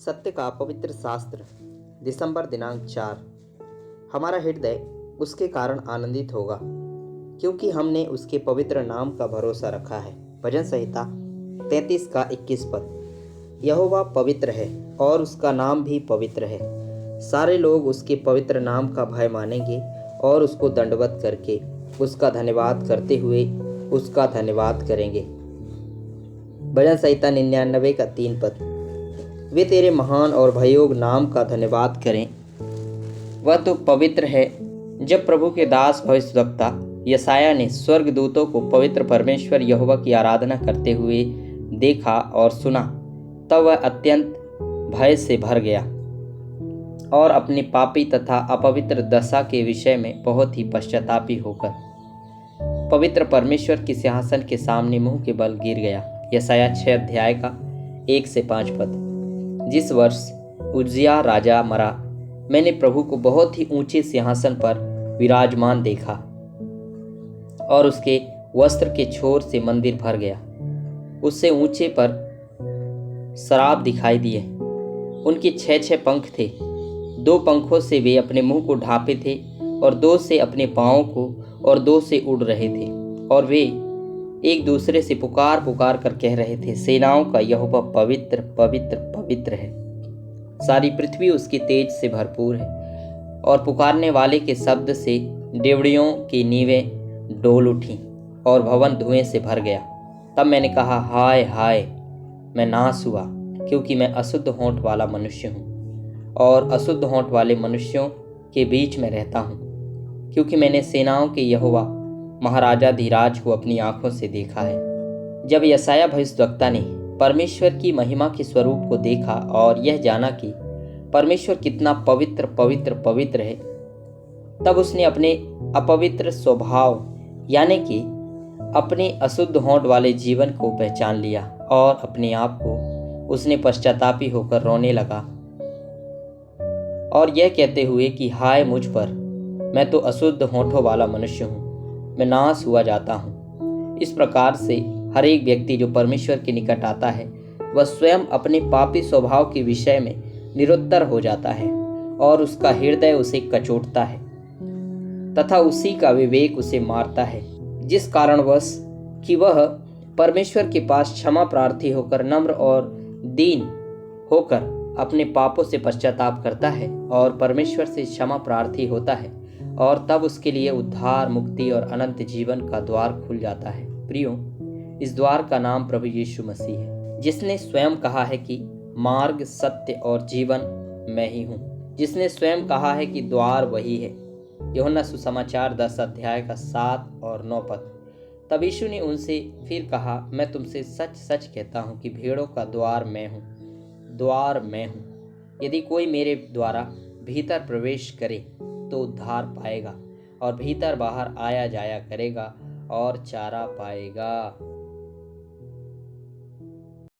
सत्य का पवित्र शास्त्र दिसंबर दिनांक 4। हमारा हृदय उसके कारण आनंदित होगा क्योंकि हमने उसके पवित्र नाम का भरोसा रखा है। भजन संहिता 33 का 21 पद। यहोवा पवित्र है और उसका नाम भी पवित्र है। सारे लोग उसके पवित्र नाम का भय मानेंगे और उसको दंडवत करके उसका धन्यवाद करते हुए उसका धन्यवाद करेंगे। भजन संहिता 99 का 3 पद। वे तेरे महान और भययोग नाम का धन्यवाद करें, वह तो पवित्र है। जब प्रभु के दास भविष्यद्वक्ता यशायाह ने स्वर्गदूतों को पवित्र परमेश्वर यहोवा की आराधना करते हुए देखा और सुना, तब वह अत्यंत भय से भर गया और अपनी पापी तथा अपवित्र दशा के विषय में बहुत ही पश्चातापी होकर पवित्र परमेश्वर के सिंहासन के सामने मुंह के बल गिर गया। यशायाह 6 अध्याय का 1 से 5 पद। जिस वर्ष उज्जियाह राजा मरा, मैंने प्रभु को बहुत ही ऊंचे सिंहासन पर विराजमान देखा और उसके वस्त्र के छोर से मंदिर भर गया। उससे ऊंचे पर शराब दिखाई दिए। उनके 6 पंख थे। 2 पंखों से वे अपने मुंह को ढांपे थे और 2 से अपने पाँवों को और 2 से उड़ रहे थे। और वे एक दूसरे से पुकार पुकार कर कह रहे थे, सेनाओं का यहोवा पवित्र पवित्र पवित्र है। सारी पृथ्वी उसके तेज से भरपूर है। और पुकारने वाले के शब्द से डेवढ़ियों की नींवें डोल उठी और भवन धुएं से भर गया। तब मैंने कहा, हाय हाय, मैं नाश हुआ, क्योंकि मैं अशुद्ध होंठ वाला मनुष्य हूँ और अशुद्ध होंठ वाले मनुष्यों के बीच में रहता हूँ, क्योंकि मैंने सेनाओं के यहोवा महाराजाधिराज को अपनी आंखों से देखा है। जब यशायाह भविष्यद्वक्ता ने परमेश्वर की महिमा के स्वरूप को देखा और यह जाना कि परमेश्वर कितना पवित्र पवित्र पवित्र है, तब उसने अपने अपवित्र स्वभाव यानी कि अपने अशुद्ध होंठ वाले जीवन को पहचान लिया और अपने आप को उसने पश्चातापी होकर रोने लगा और यह कहते हुए कि हाय मुझ पर, मैं तो अशुद्ध होंठों वाला मनुष्य हूँ, मैं नाश हुआ जाता हूँ। इस प्रकार से हर एक व्यक्ति जो परमेश्वर के निकट आता है, वह स्वयं अपने पापी स्वभाव के विषय में निरुत्तर हो जाता है और उसका हृदय उसे कचोटता है तथा उसी का विवेक उसे मारता है, जिस कारणवश कि वह परमेश्वर के पास क्षमा प्रार्थी होकर नम्र और दीन होकर अपने पापों से पश्चाताप करता है और परमेश्वर से क्षमा प्रार्थी होता है, और तब उसके लिए उद्धार, मुक्ति और अनंत जीवन का द्वार खुल जाता है। प्रियो, इस द्वार का नाम प्रभु यीशु मसीह है, जिसने स्वयं कहा है कि मार्ग, सत्य और जीवन मैं ही हूँ। जिसने स्वयं कहा है कि द्वार वही है। यूहन्ना सुसमाचार 10 अध्याय का 7 और 9 पद। तब यीशु ने उनसे फिर कहा, मैं तुमसे सच सच कहता हूँ कि भेड़ों का द्वार मैं हूँ। द्वार मैं हूँ। यदि कोई मेरे द्वारा भीतर प्रवेश करे तो उद्धार पाएगा और भीतर बाहर आया जाया करेगा और चारा पाएगा।